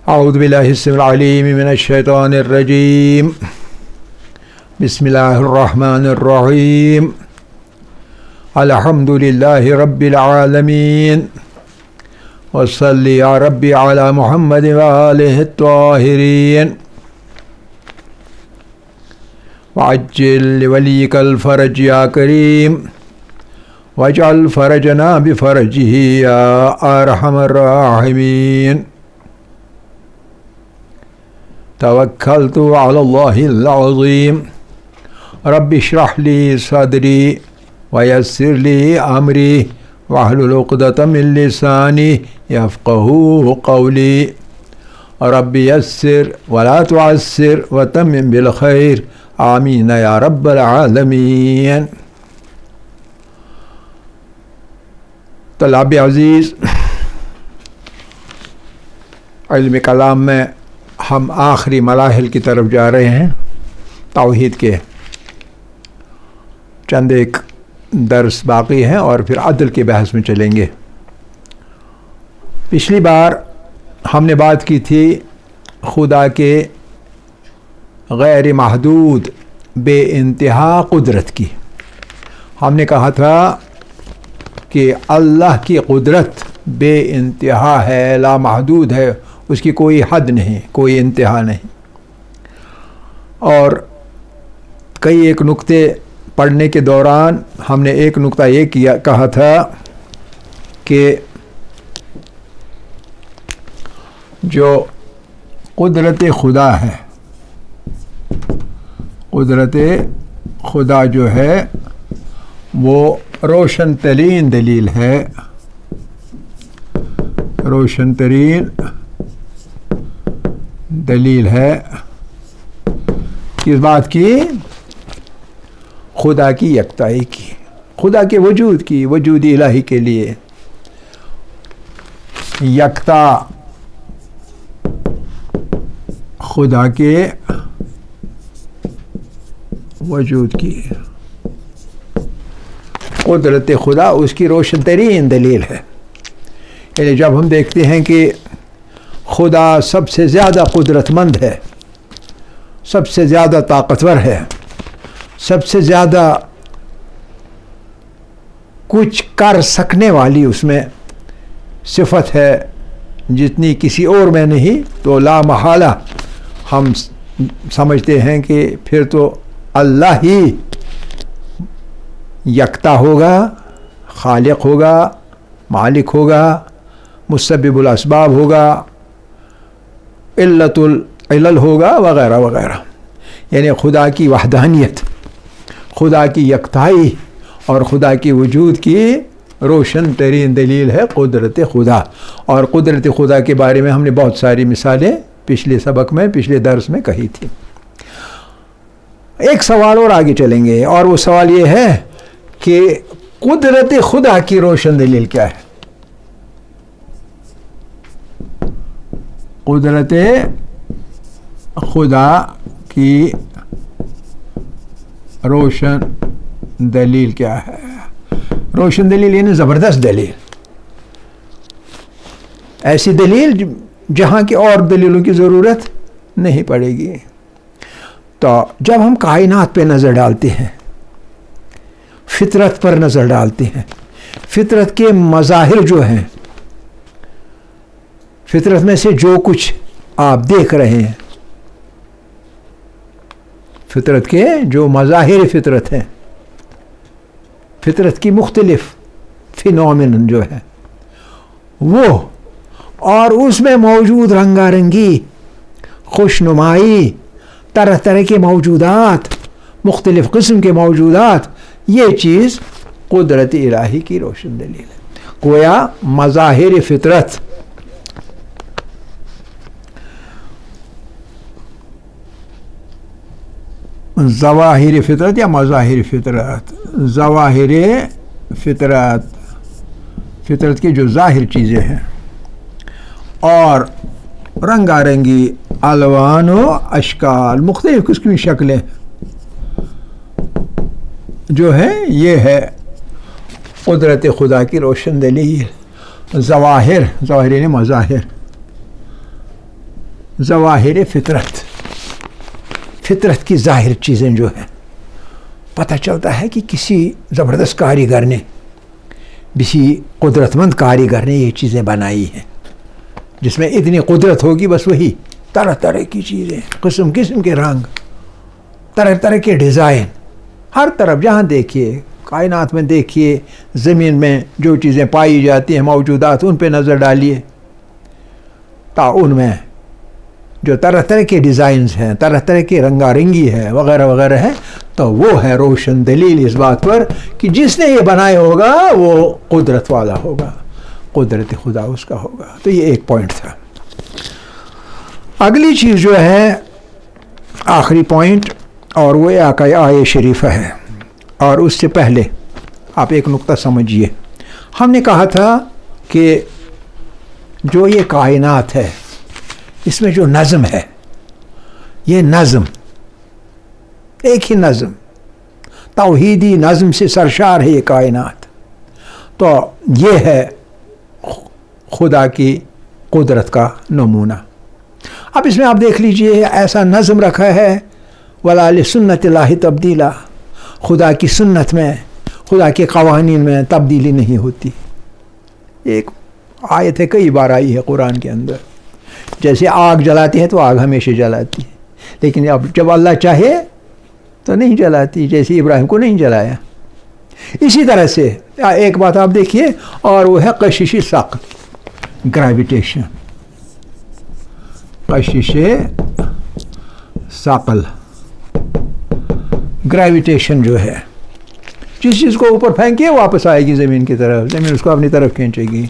اعوذ باللہ السمیع العلیم من الشیطان الرجیم بسم اللہ الرحمن الرحیم الحمد للہ رب العالمین وصلی یا ربی علی محمد وآلہ الطاہرین وعجل لولیک الفرج یا کریم واجعل فرجنا بفرجہ یا ارحم الراحمین توکلت علی اللہ العظیم رب اشرح لی صدری ویسر لی امری واحلل عقدۃ من لسانی یفقہوا قولی رب یسر ولا تعسر وتمم بالخیر آمین یا رب العالمین۔ طلاب عزیز، علم کلام میں ہم آخری مراحل کی طرف جا رہے ہیں۔ توحید کے چند ایک درس باقی ہیں اور پھر عدل کے بحث میں چلیں گے۔ پچھلی بار ہم نے بات کی تھی خدا کے غیر محدود بے انتہا قدرت کی۔ ہم نے کہا تھا کہ اللہ کی قدرت بے انتہا ہے، لامحدود ہے، اس کی کوئی حد نہیں، کوئی انتہا نہیں۔ اور کئی ایک نقطے پڑھنے کے دوران ہم نے ایک نقطہ یہ کہا تھا کہ جو قدرت خدا ہے، قدرت خدا جو ہے وہ روشن ترین دلیل ہے، روشن ترین دلیل ہے کس بات کی؟ خدا کی یکتائی کی، خدا کے وجود کی، وجود الہی کے لیے یکتا خدا کے وجود کی قدرت خدا اس کی روشن ترین دلیل ہے۔ یعنی جب ہم دیکھتے ہیں کہ خدا سب سے زیادہ قدرت مند ہے، سب سے زیادہ طاقتور ہے، سب سے زیادہ کچھ کر سکنے والی اس میں صفت ہے جتنی کسی اور میں نہیں، تو لا محالہ ہم سمجھتے ہیں کہ پھر تو اللہ ہی یکتا ہوگا، خالق ہوگا، مالک ہوگا، مسبب الاسباب ہوگا، علت العلل ہوگا، وغیرہ وغیرہ۔ یعنی خدا کی وحدانیت، خدا کی یکتائی اور خدا کی وجود کی روشن ترین دلیل ہے قدرت خدا۔ اور قدرت خدا کے بارے میں ہم نے بہت ساری مثالیں پچھلے سبق میں، پچھلے درس میں کہی تھی۔ ایک سوال اور آگے چلیں گے، اور وہ سوال یہ ہے کہ قدرت خدا کی روشن دلیل کیا ہے؟ قدرت خدا کی روشن دلیل کیا ہے؟ روشن دلیل یعنی زبردست دلیل، ایسی دلیل جہاں کی اور دلیلوں کی ضرورت نہیں پڑے گی۔ تو جب ہم کائنات پہ نظر ڈالتے ہیں، فطرت پر نظر ڈالتے ہیں، فطرت کے مظاہر جو ہیں، فطرت میں سے جو کچھ آپ دیکھ رہے ہیں، فطرت کے جو مظاہر فطرت ہیں، فطرت کی مختلف فینومینن جو ہے وہ، اور اس میں موجود رنگا رنگی، خوش نمائی، طرح طرح کے موجودات، مختلف قسم کے موجودات، یہ چیز قدرت الہی کی روشن دلیل ہے۔ گویا مظاہر فطرت ظواہر فطرت یا مظاہر فطرت، ظواہر فطرت، فطرت کی جو ظاہر چیزیں ہیں، اور رنگا رنگی الوان و اشکال، مختلف قسم کی شکلیں جو ہے، یہ ہے قدرت خدا کی روشن دلیل۔ ظواہر، ظواہر یعنی مظاہر، ظواہر فطرت کی ظاہر چیزیں جو ہیں، پتہ چلتا ہے کہ کسی زبردست کاریگر نے، کسی قدرت مند کاریگر نے یہ چیزیں بنائی ہیں، جس میں اتنی قدرت ہوگی، بس وہی طرح طرح کی چیزیں، قسم قسم کے رنگ، طرح طرح کے ڈیزائن، ہر طرف جہاں دیکھیے، کائنات میں دیکھیے، زمین میں جو چیزیں پائی جاتی ہیں موجودات، ان پہ نظر ڈالیے، تا ان میں جو طرح طرح کے ڈیزائنز ہیں، طرح طرح کی رنگا رنگی ہے وغیرہ وغیرہ ہے، تو وہ ہے روشن دلیل اس بات پر کہ جس نے یہ بنایا ہوگا وہ قدرت والا ہوگا، قدرت خدا اس کا ہوگا۔ تو یہ ایک پوائنٹ تھا۔ اگلی چیز جو ہے آخری پوائنٹ، اور وہ آیہ شریفہ ہے، اور اس سے پہلے آپ ایک نقطہ سمجھیے۔ ہم نے کہا تھا کہ جو یہ کائنات ہے، اس میں جو نظم ہے، یہ نظم ایک ہی نظم، توحیدی نظم سے سرشار ہے یہ کائنات، تو یہ ہے خدا کی قدرت کا نمونہ۔ اب اس میں آپ دیکھ لیجئے، ایسا نظم رکھا ہے، وَلَا لِسُنَّتِ اللَّهِ تَبْدِيلًا، خدا کی سنت میں، خدا کے قوانین میں تبدیلی نہیں ہوتی۔ ایک آیت ہے، کئی بار آئی ہے قرآن کے اندر، جیسے آگ جلاتی ہے تو آگ ہمیشہ جلاتی ہے، لیکن اب جب اللہ چاہے تو نہیں جلاتی، جیسے ابراہیم کو نہیں جلایا۔ اسی طرح سے ایک بات آپ دیکھیے، اور وہ ہے کشش ثقل، گریویٹیشن، کشش ثقل، گریویٹیشن جو ہے، جس چیز کو اوپر پھینکیے واپس آئے گی زمین کی طرف، زمین اس کو اپنی طرف کھینچے گی،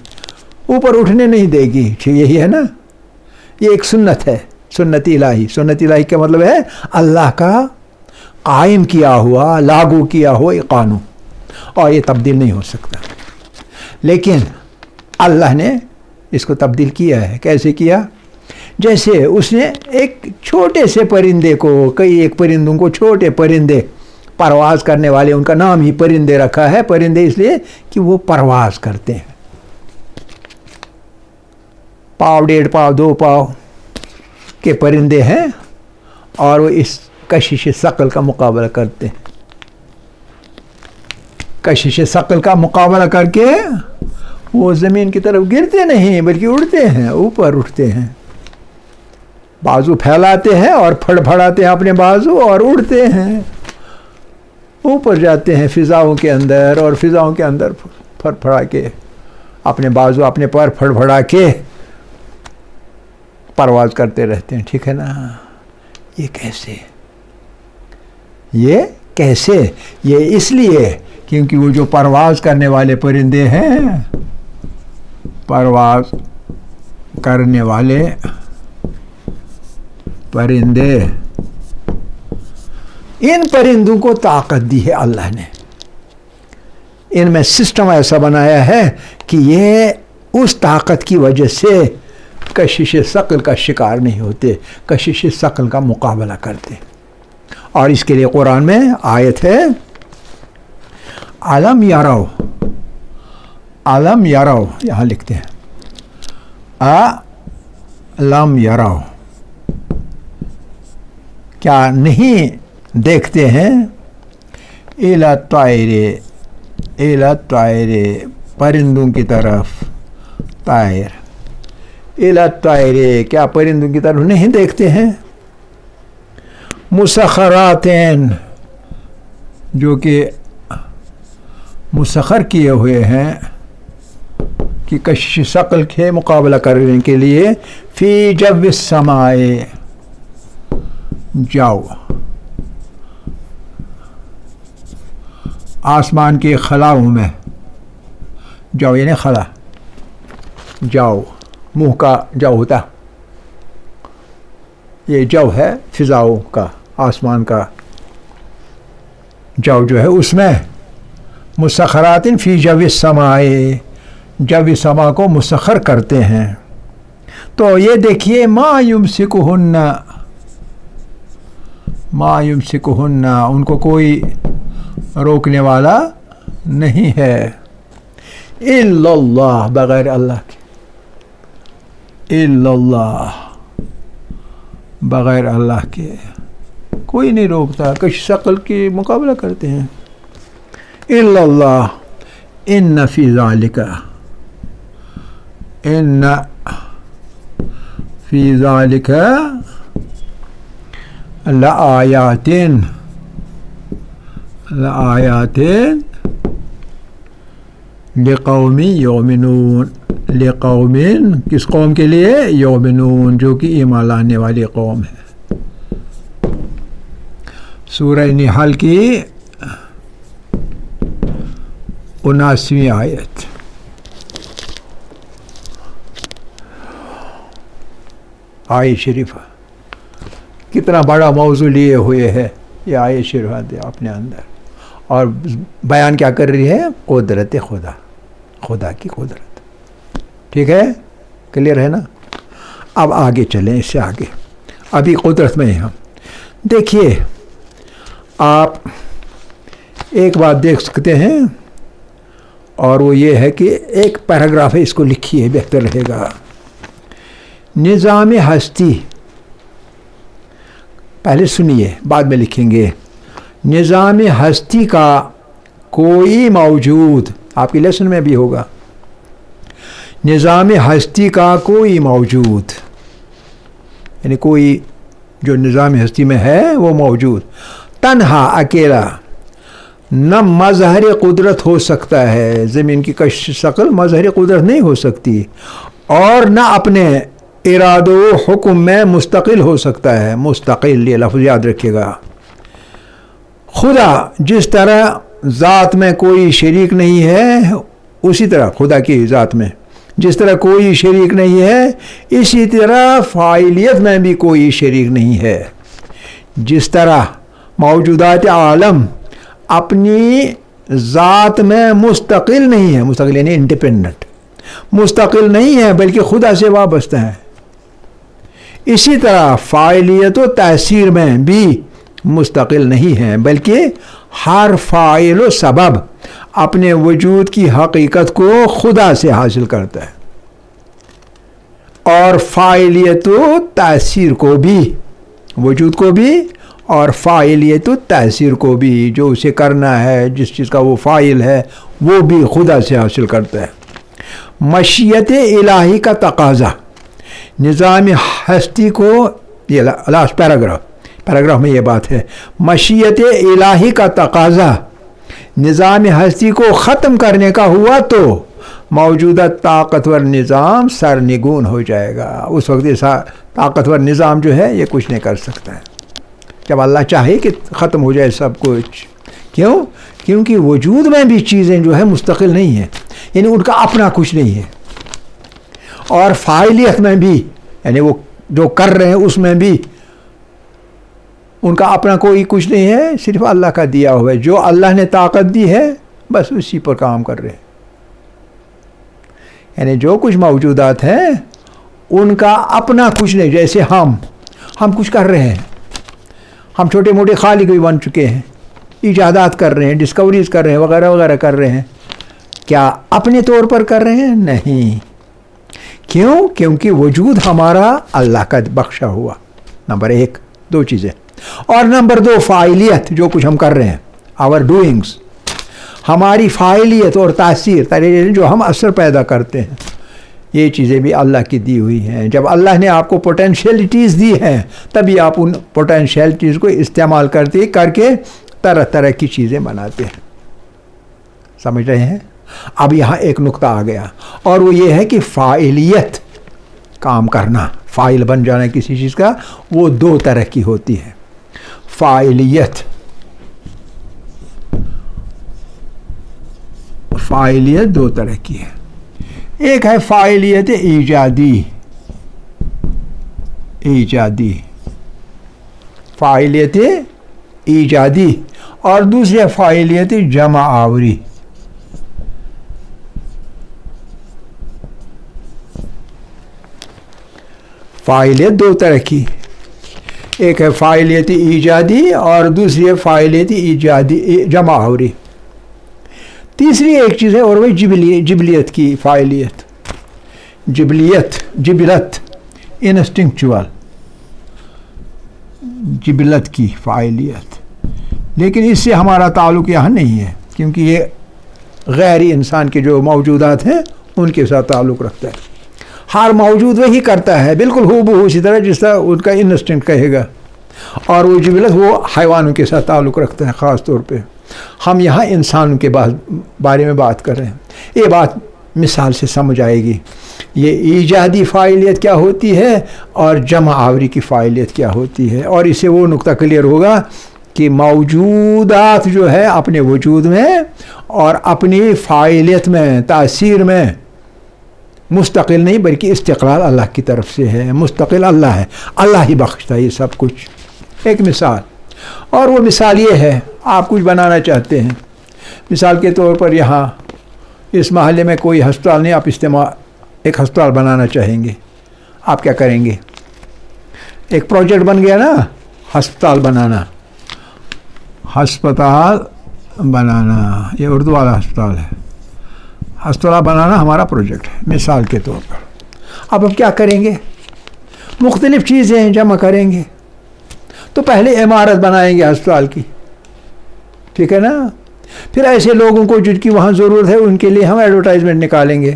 اوپر اٹھنے نہیں دے گی۔ یہی ہے نا، یہ ایک سنت ہے، سنت الہی۔ سنت الہی کا مطلب ہے اللہ کا قائم کیا ہوا، لاگو کیا ہوا ایک قانون، اور یہ تبدیل نہیں ہو سکتا۔ لیکن اللہ نے اس کو تبدیل کیا ہے۔ کیسے کیا؟ جیسے اس نے ایک چھوٹے سے پرندے کو، ایک پرندوں کو چھوٹے پرندے پرواز کرنے والے، ان کا نام ہی پرندے رکھا ہے، پرندے اس لیے کہ وہ پرواز کرتے ہیں، پاؤ، 1.5 پاؤ، 2 پاؤ کے پرندے ہیں، اور وہ اس کشش ثقل کا مقابلہ کرتے ہیں۔ کشش ثقل کا مقابلہ کر کے وہ زمین کی طرف گرتے نہیں، بلکہ اڑتے ہیں، اوپر اٹھتے ہیں، بازو پھیلاتے ہیں اور پھڑ پھڑاتے ہیں اپنے بازو، اور اڑتے ہیں، اوپر جاتے ہیں فضاؤں کے اندر، اور فضاؤں کے اندر پھڑ پھڑا کے اپنے بازو، اپنے پر پھڑ پھڑا کے پرواز کرتے رہتے ہیں۔ ٹھیک ہے نا؟ یہ کیسے؟ یہ اس لیے کیونکہ وہ جو پرواز کرنے والے پرندے ہیں، پرواز کرنے والے پرندے، ان پرندوں کو طاقت دی ہے اللہ نے، ان میں سسٹم ایسا بنایا ہے کہ یہ اس طاقت کی وجہ سے کشش ثقل کا شکار نہیں ہوتے، کشش ثقل کا مقابلہ کرتے۔ اور اس کے لیے قرآن میں آیت ہے، علم یرو، علم یرو، یہاں لکھتے ہیں، علم یرو، کیا نہیں دیکھتے ہیں، الی الطائر، پرندوں کی طرف، طائر، الی الطائر، کیا پرندوں کی طرف نہیں دیکھتے ہیں، مسخرات، جو کہ مسخر کیے ہوئے ہیں کہ کشش ثقل کے مقابلہ کرنے کے لیے، فی جو السماء، جاؤ، آسمان کے خلاؤں میں، جاؤ یعنی خلا، جاؤ، منہ کا جو ہوتا، یہ جو ہے فضاؤں کا، آسمان کا جو ہے، اس میں مسخرات فی جو السماء، جو سما کو مسخر کرتے ہیں۔ تو یہ دیکھیے، ما یمسکہن، ما یمسکہن، ان کو کوئی روکنے والا نہیں ہے، الا اللہ، بغیر اللہ کے، الا اللہ، بغیر اللہ کے کوئی نہیں روکتا، کشش عقل کے مقابلہ کرتے ہیں. الا اللہ ان فی ذالک لآیات لقوم یؤمنون. لقوم کس قوم کے لیے؟ یؤمنون، جو کہ ایمان لانے والی قوم ہے. سورہ نحل کی 79ویں آیت. آیت شریف کتنا بڑا موضوع لیے ہوئے ہے یہ آیت شریف اپنے اندر، اور بیان کیا کر رہی ہے؟ قدرت خدا کی قدرت. ٹھیک ہے، کلیئر ہے نا؟ اب آگے چلیں، اس سے آگے ابھی قدرت میں ہم دیکھیے. آپ ایک بات دیکھ سکتے ہیں، اور وہ یہ ہے کہ ایک پیراگراف ہے، اس کو لکھیے بہتر رہے گا. نظام ہستی، پہلے سنیے بعد میں لکھیں گے. نظام ہستی کا کوئی موجود، آپ کی لیسن میں بھی ہوگا، نظام ہستی کا کوئی موجود، یعنی کوئی جو نظام ہستی میں ہے وہ موجود، تنہا اکیلا نہ مظہر قدرت ہو سکتا ہے. زمین کی کشش ثقل مظہر قدرت نہیں ہو سکتی، اور نہ اپنے اراد و حکم میں مستقل ہو سکتا ہے. مستقل، یہ لفظ یاد رکھیے گا. خدا جس طرح ذات میں کوئی شریک نہیں ہے، اسی طرح خدا کی ذات میں جس طرح کوئی شریک نہیں ہے، اسی طرح فاعلیت میں بھی کوئی شریک نہیں ہے. جس طرح موجودات عالم اپنی ذات میں مستقل نہیں ہے، مستقل یعنی انڈیپینڈنٹ، مستقل نہیں ہے بلکہ خدا سے وابستہ ہے، اسی طرح فاعلیت و تاثیر میں بھی مستقل نہیں ہے، بلکہ ہر فاعل و سبب اپنے وجود کی حقیقت کو خدا سے حاصل کرتا ہے، اور فاعلیت و تاثیر کو بھی، وجود کو بھی اور فاعلیت و تاثیر کو بھی، جو اسے کرنا ہے، جس چیز کا وہ فاعل ہے، وہ بھی خدا سے حاصل کرتا ہے. مشیت الہی کا تقاضا، نظام ہستی کو، یہ لاسٹ پیراگراف میں یہ بات ہے، مشیت الہی کا تقاضا نظام ہستی کو ختم کرنے کا ہوا تو موجودہ طاقتور نظام سرنگون ہو جائے گا. اس وقت یہ طاقتور نظام جو ہے یہ کچھ نہیں کر سکتا ہے، جب اللہ چاہے کہ ختم ہو جائے سب کچھ. کیوں؟ کیونکہ وجود میں بھی چیزیں جو ہے مستقل نہیں ہیں، یعنی ان کا اپنا کچھ نہیں ہے، اور فاعلیت میں بھی، یعنی وہ جو کر رہے ہیں اس میں بھی ان کا اپنا کوئی کچھ نہیں ہے، صرف اللہ کا دیا ہوا ہے. جو اللہ نے طاقت دی ہے بس اسی پر کام کر رہے ہیں. یعنی جو کچھ موجودات ہیں ان کا اپنا کچھ نہیں. جیسے ہم کچھ کر رہے ہیں، ہم چھوٹے موٹے خالق بھی بن چکے ہیں، ایجادات کر رہے ہیں، ڈسکوریز کر رہے ہیں، وغیرہ وغیرہ کر رہے ہیں. کیا اپنے طور پر کر رہے ہیں؟ نہیں. کیوں؟ کیونکہ وجود ہمارا اللہ کا بخشا ہوا. نمبر ایک، دو چیزیں. اور نمبر دو، فاعلیت، جو کچھ ہم کر رہے ہیں، آور ڈوئنگس، ہماری فاعلیت اور تاثیر، جو ہم اثر پیدا کرتے ہیں، یہ چیزیں بھی اللہ کی دی ہوئی ہیں. جب اللہ نے آپ کو پوٹینشیلٹیز دی ہیں تبھی آپ ان پوٹینشیلٹیز کو استعمال کر کے طرح طرح کی چیزیں بناتے ہیں. سمجھ رہے ہیں؟ اب یہاں ایک نقطہ آ گیا، اور وہ یہ ہے کہ فاعلیت، کام کرنا، فاعل بن جانا کسی چیز کا، وہ دو طرح کی ہوتی ہے. فاعلیت دو طرح کی ہے. ایک ہے فاعلیت ایجادی، فاعلیت ایجادی، اور دوسری ہے فاعلیت جمع آوری. فاعلیت دو طرح کی، ایک ہے فاعلیت ایجادی اور دوسری ہے فاعلیت جمع آوری. تیسری ایک چیز ہے اور وہ جبلیت کی فاعلیت، جبلت، انسٹنکچوئل. جبلت کی فاعلیت، لیکن اس سے ہمارا تعلق یہاں نہیں ہے، کیونکہ یہ غیر انسان کے جو موجودات ہیں ان کے ساتھ تعلق رکھتا ہے. ہر موجود وہی کرتا ہے بالکل ہو بہو اسی طرح جس طرح ان کا انسٹنکٹ کہے گا، اور وہ جبلت وہ حیوانوں کے ساتھ تعلق رکھتا ہے. خاص طور پہ ہم یہاں انسانوں کے بارے میں بات کر رہے ہیں. یہ بات مثال سے سمجھ آئے گی. یہ ایجادی فاعلیت کیا ہوتی ہے اور جمع آوری کی فاعلیت کیا ہوتی ہے، اور اسے وہ نقطہ کلیئر ہوگا کہ موجودات جو ہے اپنے وجود میں اور اپنی فاعلیت میں، تاثیر میں مستقل نہیں بلکہ استقلال اللہ کی طرف سے ہے. مستقل اللہ ہے، اللہ ہی بخشتا ہے یہ سب کچھ. ایک مثال، اور وہ مثال یہ ہے، آپ کچھ بنانا چاہتے ہیں، مثال کے طور پر یہاں اس محلے میں کوئی ہسپتال نہیں، آپ ایک ہسپتال بنانا چاہیں گے. آپ کیا کریں گے؟ ایک پروجیکٹ بن گیا نا، ہسپتال بنانا. ہسپتال بنانا یہ اردو والا ہسپتال ہے. ہسپتال بنانا ہمارا پروجیکٹ ہے مثال کے طور پر. اب کیا کریں گے؟ مختلف چیزیں جمع کریں گے. تو پہلے عمارت بنائیں گے ہسپتال کی، ٹھیک ہے نا. پھر ایسے لوگوں کو جن کی وہاں ضرورت ہے ان کے لیے ہم ایڈورٹائزمنٹ نکالیں گے،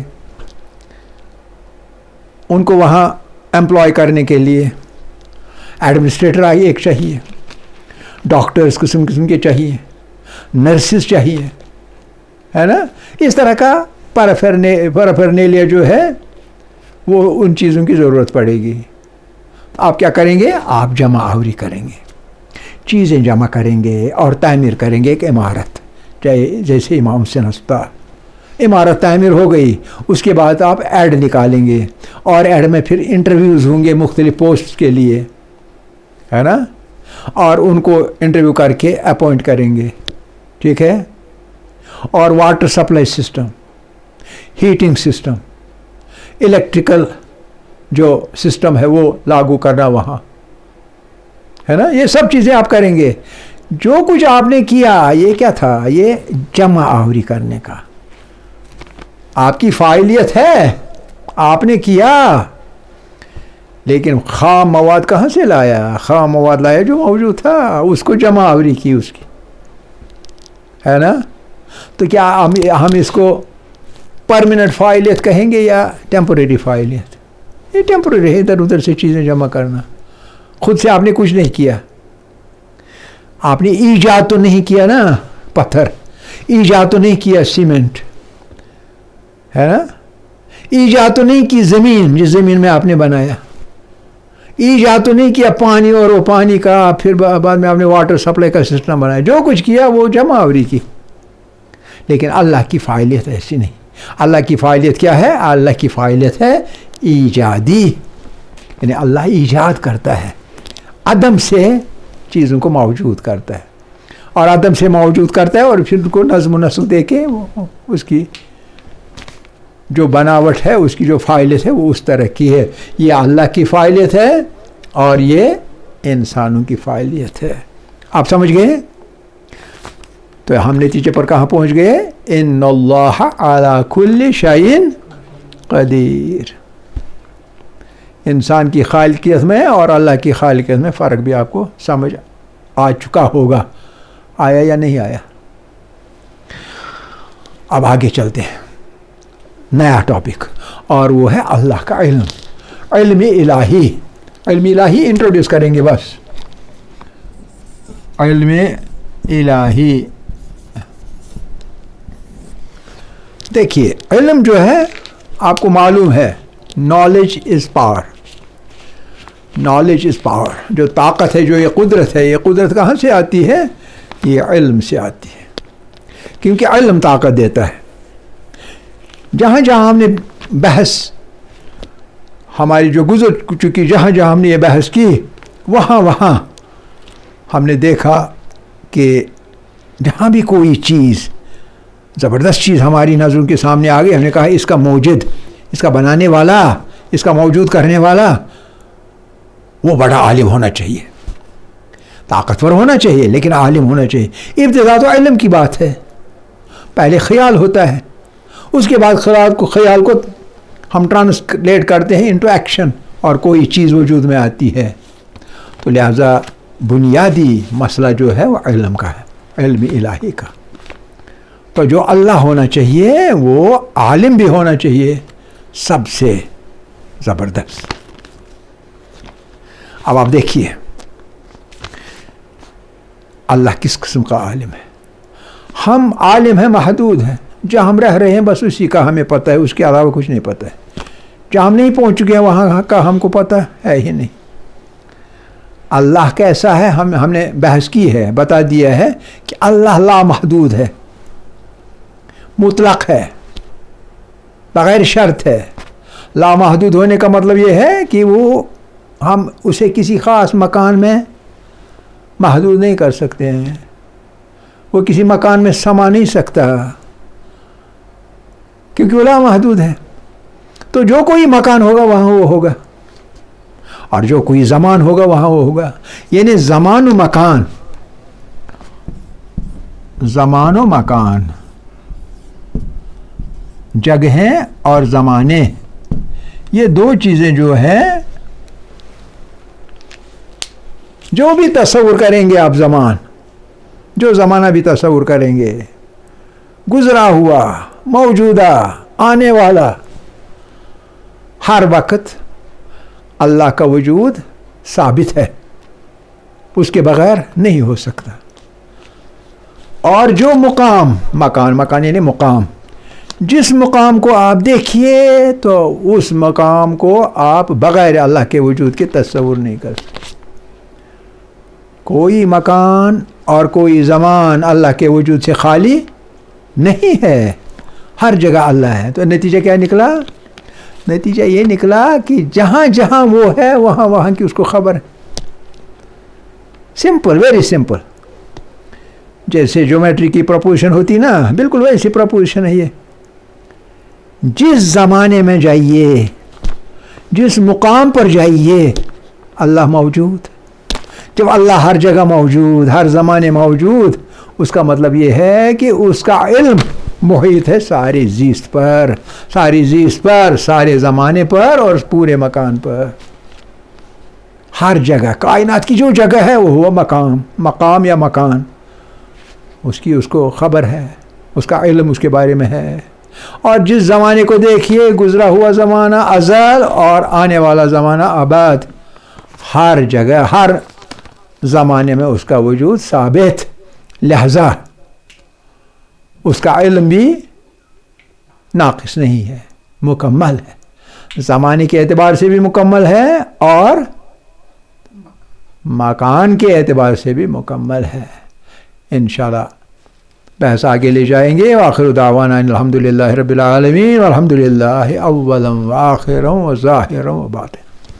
ان کو وہاں امپلائی کرنے کے لیے. ایڈمنسٹریٹر آئی ایک چاہیے، ڈاکٹرز قسم کے چاہیے، نرسز چاہیے، ہے نا. اس طرح کا پیرافرنیلیا جو ہے وہ ان چیزوں کی ضرورت پڑے گی. آپ کیا کریں گے؟ آپ جمع آوری کریں گے، چیزیں جمع کریں گے اور تعمیر کریں گے ایک عمارت. جیسے امام حسین ہسپتال، عمارت تعمیر ہو گئی، اس کے بعد آپ ایڈ نکالیں گے، اور ایڈ میں پھر انٹرویوز ہوں گے مختلف پوسٹ کے لیے، ہے نا، اور ان کو انٹرویو کر کے اپوائنٹ کریں گے، ٹھیک ہے. اور water supply system, heating system, electrical جو سسٹم ہے وہ لاگو کرنا وہاں، ہے نا. یہ سب چیزیں آپ کریں گے. جو کچھ آپ نے کیا یہ کیا تھا؟ یہ جمع آوری کرنے کا. آپ کی فاعلیت ہے، آپ نے کیا، لیکن خام مواد کہاں سے لایا؟ خام مواد لایا جو موجود تھا، اس کو جمع آوری کی اس کی، ہے نا. تو کیا ہم اس کو پرماننٹ فاعلیت کہیں گے یا ٹیمپوریری فاعلیت؟ یہ ٹیمپوریری ہے، ادھر ادھر سے چیزیں جمع کرنا. خود سے آپ نے کچھ نہیں کیا. آپ نے ایجاد تو نہیں کیا نا پتھر، ایجاد تو نہیں کیا سیمنٹ، ہے نا. ایجاد تو نہیں کی زمین، جس زمین میں آپ نے بنایا. ایجاد تو نہیں کیا پانی، اور وہ پانی کا پھر بعد میں آپ نے واٹر سپلائی کا سسٹم بنایا. جو کچھ کیا وہ جمع آوری کی. لیکن اللہ کی فاعلیت ایسی نہیں. اللہ کی فاعلیت کیا ہے؟ اللہ کی فاعلیت ہے ایجادی، یعنی اللہ ایجاد کرتا ہے، عدم سے چیزوں کو موجود کرتا ہے، اور عدم سے موجود کرتا ہے اور پھر ان کو نظم و نسق دے کے اس کی جو بناوٹ ہے، اس کی جو فاعلیت ہے وہ اس طرح کی ہے. یہ اللہ کی فاعلیت ہے اور یہ انسانوں کی فاعلیت ہے. آپ سمجھ گئے؟ تو ہم نتیجے پر کہاں پہنچ گئے؟ ان اللہ علی کل شیء قدیر. انسان کی خالقیت میں اور اللہ کی خالقیت میں فرق بھی آپ کو سمجھ آ چکا ہوگا. آیا یا نہیں آیا؟ اب آگے چلتے ہیں، نیا ٹاپک، اور وہ ہے اللہ کا علم. علم الہی. علم الہی انٹروڈیوس کریں گے بس. علم الہی، دیکھیے علم جو ہے آپ کو معلوم ہے، knowledge is power. Knowledge is power. جو طاقت ہے، جو یہ قدرت ہے، یہ قدرت کہاں سے آتی ہے؟ یہ علم سے آتی ہے، کیونکہ علم طاقت دیتا ہے. جہاں جہاں ہم نے بحث ہماری جو گزر چکی، جہاں جہاں ہم نے یہ بحث کی، وہاں وہاں ہم نے دیکھا کہ جہاں بھی کوئی چیز، زبردست چیز ہماری نظروں کے سامنے آ گئی، ہم نے کہا اس کا موجد، اس کا بنانے والا، اس کا موجود کرنے والا وہ بڑا عالم ہونا چاہیے، طاقتور ہونا چاہیے، لیکن عالم ہونا چاہیے. ابتدا تو علم کی بات ہے. پہلے خیال ہوتا ہے، اس کے بعد خیال کو ہم ٹرانسلیٹ کرتے ہیں انٹو ایکشن، اور کوئی چیز وجود میں آتی ہے. تو لہذا بنیادی مسئلہ جو ہے وہ علم کا ہے، علم الہی کا. تو جو اللہ ہونا چاہیے وہ عالم بھی ہونا چاہیے سب سے زبردست. اب آپ دیکھیے اللہ کس قسم کا عالم ہے. ہم عالم ہیں، محدود ہیں، جہاں ہم رہ رہے ہیں بس اسی کا ہمیں پتہ ہے، اس کے علاوہ کچھ نہیں پتہ ہے. جہاں ہم نہیں پہنچ چکے ہیں وہاں کا ہم کو پتہ ہے ہی نہیں. اللہ کیسا ہے ہم نے بحث کی ہے، بتا دیا ہے کہ اللہ لامحدود ہے، مطلق ہے، بغیر شرط ہے. لامحدود ہونے کا مطلب یہ ہے کہ وہ ہم اسے کسی خاص مکان میں محدود نہیں کر سکتے ہیں، وہ کسی مکان میں سما نہیں سکتا کیونکہ وہ لامحدود ہے. تو جو کوئی مکان ہوگا وہاں وہ ہوگا، اور جو کوئی زمان ہوگا وہاں وہ ہوگا. یعنی زمان و مکان، جگہیں اور زمانے، یہ دو چیزیں جو ہیں، جو بھی تصور کریں گے آپ زمان، جو زمانہ بھی تصور کریں گے، گزرا ہوا، موجودہ، آنے والا، ہر وقت اللہ کا وجود ثابت ہے، اس کے بغیر نہیں ہو سکتا. اور جو مکان یعنی مقام، جس مقام کو آپ دیکھیے تو اس مقام کو آپ بغیر اللہ کے وجود کے تصور نہیں کر سکتے. کوئی مکان اور کوئی زمان اللہ کے وجود سے خالی نہیں ہے، ہر جگہ اللہ ہے. تو نتیجہ کیا نکلا؟ نتیجہ یہ نکلا کہ جہاں جہاں وہ ہے وہاں وہاں کی اس کو خبر ہے. Simple, very simple. جیسے جیومیٹری کی پروپوزیشن ہوتی نا، بالکل ویسی پروپوزیشن ہے یہ. جس زمانے میں جائیے، جس مقام پر جائیے، اللہ موجود. جب اللہ ہر جگہ موجود، ہر زمانے موجود، اس کا مطلب یہ ہے کہ اس کا علم محیط ہے ساری زیست پر، سارے زمانے پر اور پورے مکان پر. ہر جگہ، کائنات کی جو جگہ ہے وہ ہوا مقام یا مکان، اس کو خبر ہے، اس کا علم اس کے بارے میں ہے. اور جس زمانے کو دیکھیے، گزرا ہوا زمانہ ازل اور آنے والا زمانہ ابد، ہر جگہ ہر زمانے میں اس کا وجود ثابت، لہذا اس کا علم بھی ناقص نہیں ہے، مکمل ہے. زمانے کے اعتبار سے بھی مکمل ہے اور مکان کے اعتبار سے بھی مکمل ہے. انشاءاللہ بحث آگے لے جائیں گے. وآخر دعوانا الحمدللہ رب العالمین، والحمدللہ اولا وآخرا وظاہرا وباطنا.